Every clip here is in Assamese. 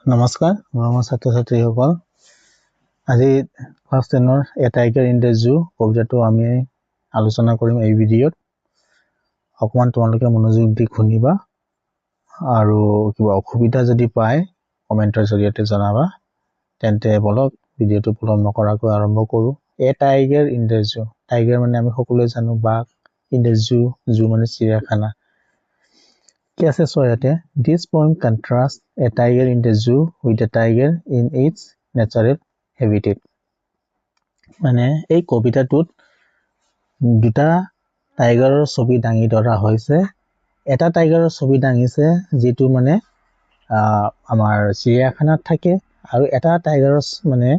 নমস্কাৰ মৰমৰ ছাত্ৰ ছাত্ৰীসকল আজি ক্লাছ 10ৰ a tiger in the zoo কবিতাটো আমি আলোচনা কৰিম এই ভিডিঅ'ত অকমান তোমালোকে মনোযোগ দি শুনিবা আৰু কিবা অসুবিধা যদি পায় কমেন্টৰ জৰিয়তে জনাবা তেন্তে বলক ভিডিঅ'টো পলম নকৰাকৈ আৰম্ভ কৰো a tiger in the zoo tiger মানে আমি সকলোৱে জানো বাঘ ইন দ্য জু মানে চিৰিয়াখানা কি আছে সয়াতে this poem contrasts a tiger in the zoo with a tiger in its natural habitat মানে এই কবিতাটোত দুটা টাইগাৰৰ ছবি দাঙি ধৰা হৈছে এটা টাইগাৰৰ ছবি দাঙিছে যেটো মানে আমাৰ চিৰিয়াখানাত থাকে আৰু এটা টাইগাৰৰ মানে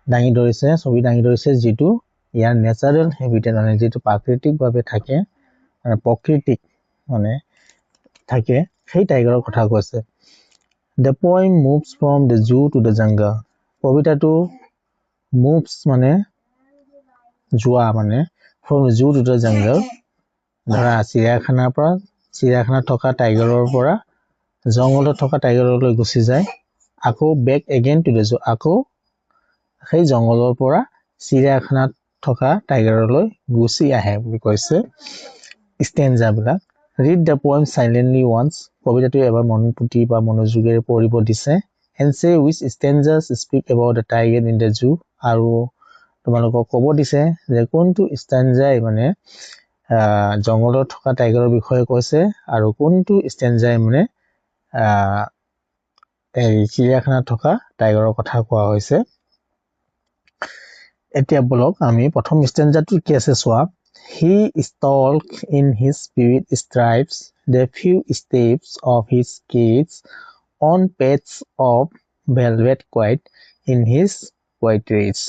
দাঙি ধৰিছে ছবি দাঙি ধৰিছে যেটো ইয়াৰ নেচাৰেল হেবিটেট মানে যেটো প্ৰাকৃতিকভাৱে থাকে প্ৰকৃতিক মানে থাকে সেই টাইগাৰৰ কথা কৈছে the poem moves from the zoo to the jungle কবিতাটো moves মানে যোৱা মানে from the zoo to the jungle ধৰা চিৰিয়াখানাত থকা টাইগাৰৰ পৰা জংগলত থকা টাইগাৰলৈ গুচি যায় আকৌ back again to the zoo আকৌ সেই জংগলৰ পৰা চিৰিয়াখানাত থকা টাইগাৰলৈ গুচি আহে বুলি কৈছে stanza বিলাক Read the poem silently once. কবিতাটো এবাৰ মনপুতি বা মনোযোগেৰে পঢ়িব দিছে and say which stanzas speak about the tiger in the zoo আৰু তোমালোকক ক'ব দিছে যে কোনটো stanzaই মানে জংগলত থকা টাইগাৰৰ বিষয়ে কৈছে আৰু কোনটো stanzaই মানে এই চিৰিয়াখানাত থকা টাইগাৰৰ কথা কোৱা হৈছে এতিয়া বলক আমি প্ৰথম stanzaটো কি আছে চোৱা He stalks in his spirit stripes the few steps of his gaze on paths of velvet quiet in his white rays.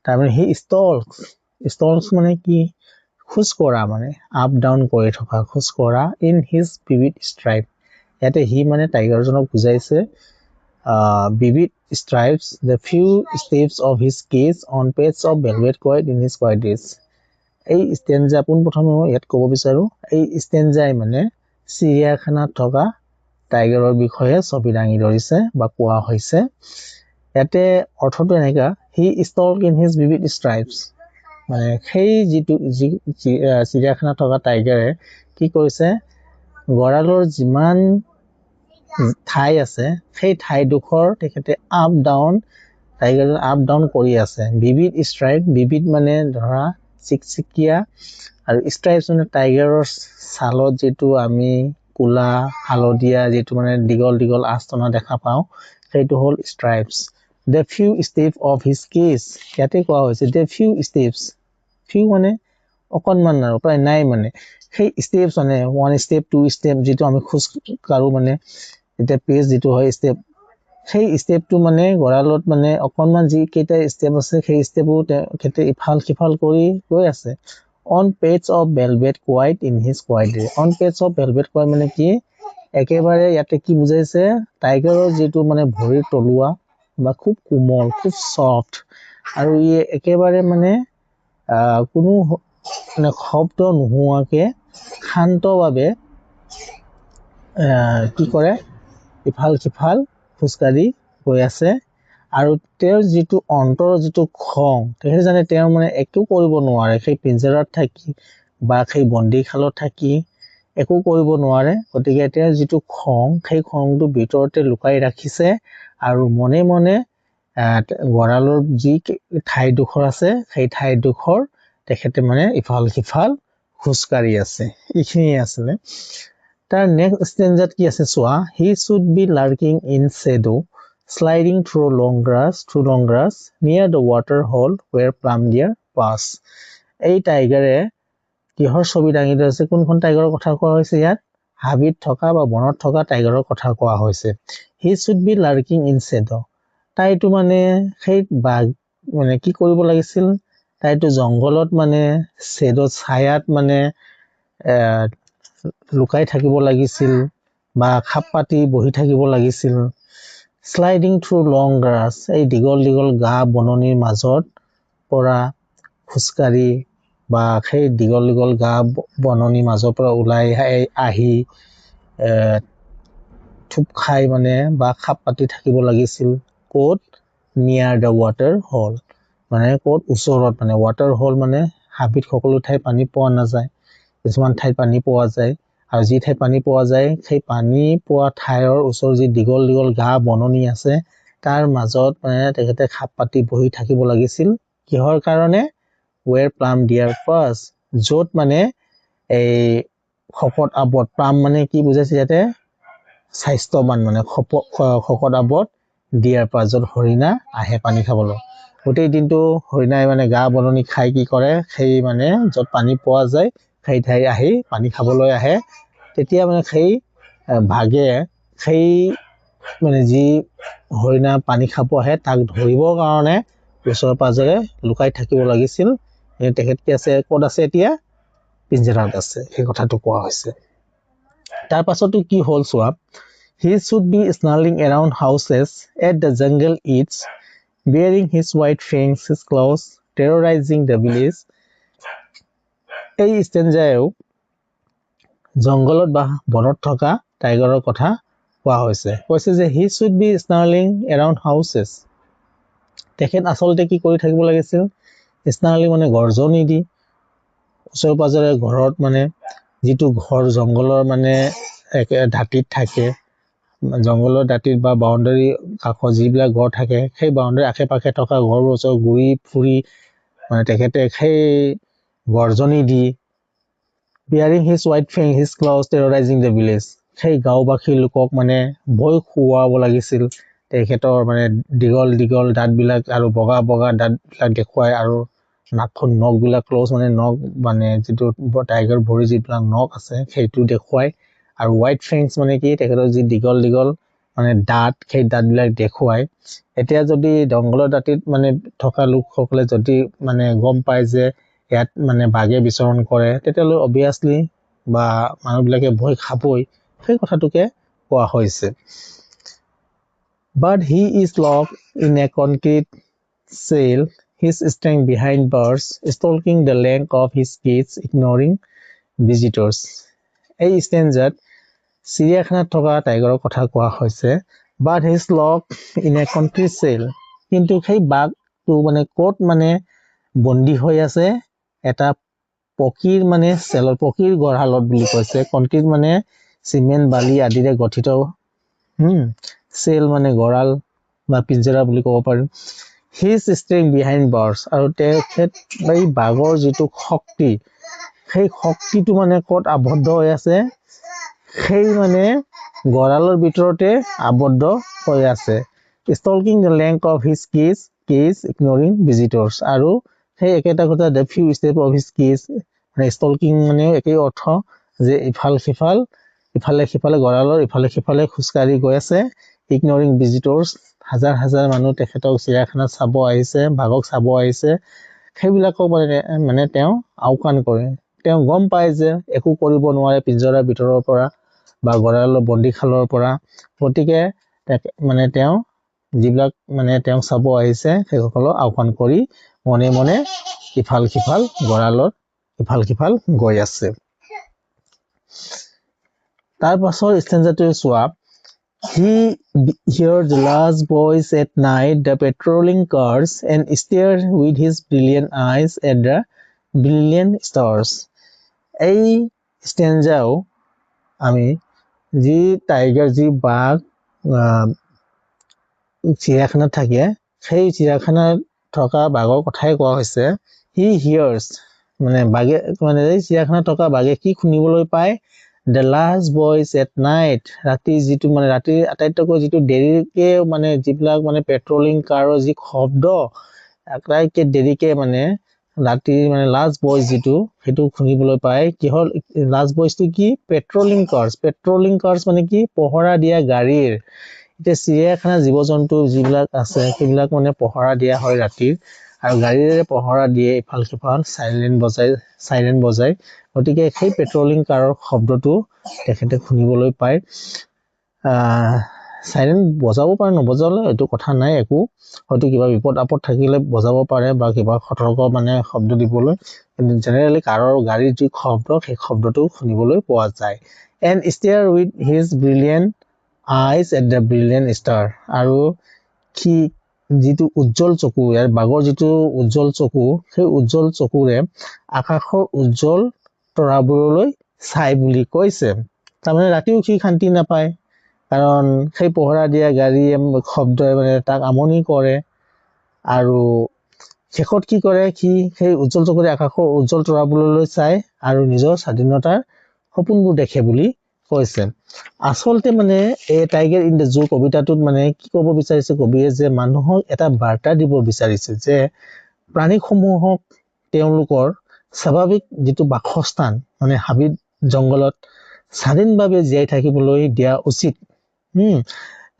তাৰমানে he stalks মানে কি খুজ কৰা মানে আপ ডাউন কৰি থকা খুজ কৰা in his vivid stripe ইয়াতে হি মানে টাইগাৰজনক বুজাইছে vivid stripes the few steps of his gaze on paths of velvet quiet in his white rays এই ষ্টেনজা পোনপ্ৰথমে মই ইয়াত ক'ব বিচাৰো এই ষ্টেনজাই মানে চিৰিয়াখানাত থকা টাইগাৰৰ বিষয়ে ছবি দাঙি ধৰিছে বা কোৱা হৈছে ইয়াতে অৰ্থটো এনেকা he stalk in his vivid stripes মানে সেই যিটো চিৰিয়াখানাত থকা টাইগাৰে কি কৰিছে গৰালৰ যিমান ঠাই আছে সেই ঠাইডোখৰ তেখেতে আপ ডাউন কৰি আছে vivid stripe vivid মানে ধৰা চিকচিকিয়া আৰু স্ট্ৰাইপস মানে টাইগাৰৰ ছালত যেটো আমি কুলা হালদিয়া যেটো মানে দীঘল আস্তনা দেখা পাও সেইটো হল স্ট্ৰাইপস the few steps of his gaze ইয়াতে কোৱা হৈছে the few steps few মানে অকনমান আৰু প্ৰায় নাই মানে সেই স্টেপস মানে one step two step যেটো আমি খোজ কাৰো মানে এটা পেজ যেটো হয় স্টেপ সেই স্টেপটো মানে গৰালত মানে অকনমান যি কেইটা স্টেপ আছে সেই স্টেপও কেতে ইফাল কিফাল কৰি গৈ আছে on paths of velvet quiet in his quiet day on paths of velvet quiet মানে কি একেবাৰে ইয়াতে কি বুজাইছে টাইগাৰৰ যেটো মানে ভৰিৰ তলুৱা বা খুব কোমল খুব সফট আৰু ই একেবাৰে মানে কোনো মানে শব্দ নোহোৱাকে শান্তভাৱে কি কৰে ইফাল কিফাল খুজকাৰি গৈ আছে আৰু তেওঁৰ যেটো অন্তৰ যেটো খং তেহে জানে তেওঁ মানে একো কৰিব নোৱাৰে সেই পিঞ্জৰাত থাকি বা সেই বন্দীখালত থাকি একো কৰিব নোৱাৰে গতিকে তেওঁৰ যেটো খং সেই খংটো ভিতৰতে লুকাই ৰাখিছে আৰু মনে মনে গৰালৰ যি ঠাইডোখৰ আছে সেই ঠাইডোখৰ তেখেতে মানে ইফাল কিফাল খুজকাৰি আছে ইখিনি আছে তাৰ নেক্সট ষ্টেনজাত কি আছে চোৱা he should be lurking in shadow sliding through long grass near the water hole where plum deer pass এই টাইগাৰে কিহৰ ছবি দাঙি ধৰিছে কোনখন টাইগাৰৰ কথা কোৱা হৈছে ইয়াত হাবিত থকা বা বনত থকা টাইগাৰৰ কথা কোৱা হৈছে he should be lurking in shadow তাইটো মানে সেই বাঘ মানে কি কৰিব লাগিছিল তাইটো জংগলত মানে শ্বেডো ছায়াত মানে লুকাই থাকিব লাগিছিল বা খাপ পাতি বহি থাকিব লাগিছিল sliding through long grass এই দীঘল গা বননিৰ মাজত পৰা খুজকাৰি বা সেই দীঘল গা বননিৰ মাজৰ পৰা ওলাই আহি থুপ খাই মানে বা খাপ পাতি থাকিব লাগিছিল ক'ত নিয়াৰ দ্য ৱাটাৰ হল মানে ক'ত ওচৰত মানে ৱাটাৰ হল মানে হাবিত সকলো ঠাই পানী পোৱা নাযায় কিছুমান ঠাইত পানী পোৱা যায় আৰু যি ঠাইত পানী পোৱা যায় সেই পানী পোৱা ঠাইৰ ওচৰ যি দীঘল দীঘল ঘাঁহ বননি আছে তাৰ মাজত মানে তেখেতে খাপ পাতি বহি থাকিব লাগিছিল কিহৰ কাৰণে where plum deer was য'ত মানে এই শকত আবত প্লাম মানে কি বুজাইছে ইয়াতে স্বাস্থ্যৱান মানে শকত আবত দিয়াৰ পৰা য'ত হৰিণা আহে পানী খাবলৈ গোটেই দিনটো হৰিণাই মানে গা বননি খাই কি কৰে সেই মানে য'ত পানী পোৱা যায় সেই ঠাই আহি পানী খাবলৈ আহে তেতিয়া মানে সেই ভাগে সেই মানে যি হৰিণা পানী খাব আহে তাক ধৰিবৰ কাৰণে ওচৰে পাজৰে লুকাই থাকিব লাগিছিল তেখেত কি আছে ক'ত আছে এতিয়া পিঞ্জৰাত আছে সেই কথাটো কোৱা হৈছে তাৰ পাছতো কি হ'ল চোৱা he should be snarling around houses at the jungle eats bearing his white fangs his claws terrorizing the village এই ষ্টেঞ্জায়েও জংগলত বা বনত থকা টাইগাৰৰ কথা কোৱা হৈছে কৈছে যে he should be snarling around houses তেখেত আচলতে কি কৰি থাকিব লাগিছিল snarling মানে গৰ্জনি দি ওচৰে পাজৰে ঘৰত মানে যিটো ঘৰ জংগলৰ মানে ধাতিত থাকে জংগলৰ দাঁতিত বা বাউণ্ডাৰী কাষত যিবিলাক ঘৰ থাকে সেই বাউণ্ডাৰী আশে পাশে থকা ঘৰবোৰ ওচৰত ঘূৰি ফুৰি মানে তেখেতে সেই গৰ্জনি দি bearing his white fang his claws terrorizing the village সেই গাঁওবাসী লোকক মানে ভয় খুৱাব লাগিছিল তেখেতৰ মানে দীঘল দীঘল দাঁতবিলাক আৰু বগা বগা দাঁতবিলাক দেখুৱাই আৰু নাকখন নখবিলাক ক্লজ মানে নখ মানে যিটো টাইগাৰ ভৰি যিবিলাক নখ আছে সেইটো দেখুৱাই আৰু হোৱাইট ফেংছ মানে কি তেখেতৰ যি দীঘল দীঘল মানে দাঁত সেই দাঁতবিলাক দেখুৱাই এতিয়া যদি জংগলৰ দাঁতিত মানে থকা লোকসকলে যদি মানে গম পায় যে ইয়াত মানে বাঘে বিচৰণ কৰে তেতিয়াহ'লে অবভিয়াছলি বা মানুহবিলাকে ভয় খাবই সেই কথাটোকে কোৱা হৈছে but he is locked in a concrete cell his strength behind bars stalking the length of his cage ignoring visitors এই ষ্টেঞ্জাত চিৰিয়াখানাত থকা টাইগাৰৰ কথা কোৱা হৈছে but he is locked in a concrete cell কিন্তু সেই বাঘটো মানে ক'ত মানে বন্দী হৈ আছে এটা পকীৰ মানে চেলৰ পকীৰ গড়ালত বুলি কৈছে কনক্ৰিট মানে চিমেণ্ট বালি আদিৰে গঠিত চেল মানে গড়াল বা পিঞ্জৰা বুলি ক'ব পাৰিম হিজ ষ্ট্ৰেং বিহাইণ্ড বাৰ্ছ আৰু তেখেত এই বাঘৰ যিটো শক্তি সেই শক্তিটো মানে ক'ত আবদ্ধ হৈ আছে সেই মানে গড়ালৰ ভিতৰতে আবদ্ধ হৈ আছে stalking the length of his cage ignoring visitors আৰু সেই একেটা কথা the few step of his cage মানে ষ্টলকিং মানে একেই অৰ্থ যে ইফালে সিফালে গড়ালৰ ইফালে সিফালে খোজকাঢ়ি গৈ আছে ইগনৰিং ভিজিটৰ্ছ হাজাৰ হাজাৰ মানুহ তেখেতক চিৰিয়াখানাত চাব আহিছে বাঘক চাব আহিছে সেইবিলাকক মানে তেওঁ আওকাণ কৰে তেওঁ গম পায় যে একো কৰিব নোৱাৰে পিঞ্জৰাৰ ভিতৰৰ পৰা বা গড়ালৰ বন্দীশালৰ পৰা গতিকে মানে তেওঁ যিবিলাক মানে তেওঁ চাব আহিছে সেইসকলক আওকাণ কৰি মনে মনে ইফাল সিফাল গড়ালত ইফাল সিফাল গৈ আছে তাৰ পাছৰ ষ্টেঞ্জাটো চোৱা he heard the last voice at night the patrolling cars and stared with his brilliant eyes at the brilliant stars এই ষ্টেঞ্জাও আমি যি টাইগাৰ যি বাঘ চিৰিয়াখানাত থাকে সেই চিৰিয়াখানাত থকা বাঘৰ কথাই কোৱা হৈছে he hears মানে বাঘে মানে এই চিৰিয়াখানাত থকা বাঘে কি শুনিবলৈ পায় the last voice at night ৰাতি যিটো মানে ৰাতিৰ আটাইতকৈ যিটো দেৰিকে মানে যিবিলাক মানে পেট্ৰলিং কাৰৰ যি শব্দ আটাইতকৈ দেৰিকে মানে ৰাতিৰ মানে লাষ্ট ভইচ যিটো সেইটো শুনিবলৈ পায় কিহৰ লাষ্ট ভইচটো কি পেট্ৰলিং কাৰ্ছ মানে কি পহৰা দিয়া গাড়ীৰ এতিয়া চিৰিয়াখানা জীৱ জন্তু যিবিলাক আছে সেইবিলাক মানে পহৰা দিয়া হয় ৰাতিৰ আৰু গাড়ীৰে পহৰা দিয়ে ইফাল সিফাল চাইৰেন বজাই গতিকে সেই পেট্ৰলিং কাৰৰ শব্দটো তেখেতে শুনিবলৈ পায় চাইৰেন বজাব পাৰে নবজালে এইটো কথা নাই একো হয়তো কিবা বিপদ আপদ থাকিলে বজাব পাৰে বা কিবা সতৰ্ক মানে শব্দ দিবলৈ কিন্তু জেনেৰেলি কাৰৰ গাড়ীৰ যি শব্দ সেই শব্দটো শুনিবলৈ পোৱা যায় and stare with his brilliant eyes at the brilliant star. আৰু সি যিটো উজ্জ্বল চকু, ইয়াৰ বাঘৰ যিটো উজ্জ্বল চকু, সেই উজ্জ্বল চকুৰে আকাশৰ উজ্জ্বল তৰাবোৰলৈ চাই বুলি কৈছে। তাৰমানে ৰাতিও সি শান্তি নাপায়, কাৰণ সেই পহৰা দিয়া গাড়ী শব্দই মানে তাক আমনি কৰে। আৰু শেষত কি কৰে, সি সেই উজ্জ্বল চকুৰে আকাশৰ উজ্জ্বল তৰাবোৰলৈ চাই আৰু নিজৰ স্বাধীনতাৰ সপোনবোৰ দেখে বুলি কৈছে। আচলতে মানে এই টাইগাৰ ইন দ্য জু কবিতাটোত মানে কি ক'ব বিচাৰিছে কবিয়ে, যে মানুহক এটা বাৰ্তা দিব বিচাৰিছে যে প্ৰাণীসমূহক তেওঁলোকৰ স্বাভাৱিক যিটো বাসস্থান মানে হাবিত জংঘলত স্বাধীনভাৱে জীয়াই থাকিবলৈ দিয়া উচিত।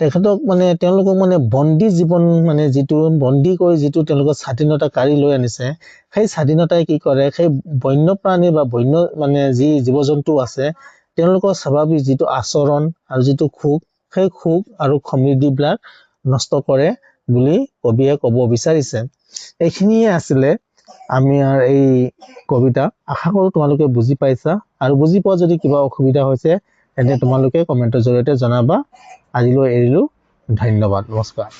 তেখেতক মানে তেওঁলোকক মানে বন্দী জীৱন মানে যিটো বন্দী কৰি যিটো তেওঁলোকৰ স্বাধীনতা কাঢ়ি লৈ আনিছে, সেই স্বাধীনতাই কি কৰে, সেই বন্যপ্ৰাণী বা বন্য মানে যি জীৱ জন্তু আছে তেওঁলোকৰ স্বাভাৱিক যিটো আচৰণ আৰু যিটো সুখ, সেই সুখ আৰু সমৃদ্ধিবিলাক নষ্ট কৰে বুলি কবিয়ে ক'ব বিচাৰিছে। এইখিনিয়ে আছিলে আমাৰ এই কবিতা। আশা কৰো তোমালোকে বুজি পাইছা, আৰু বুজি পোৱা যদি কিবা অসুবিধা হৈছে তেন্তে তোমালোকে কমেণ্টৰ জৰিয়তে জনাবা। আজিলৈ এৰিলো, ধন্যবাদ, নমস্কাৰ।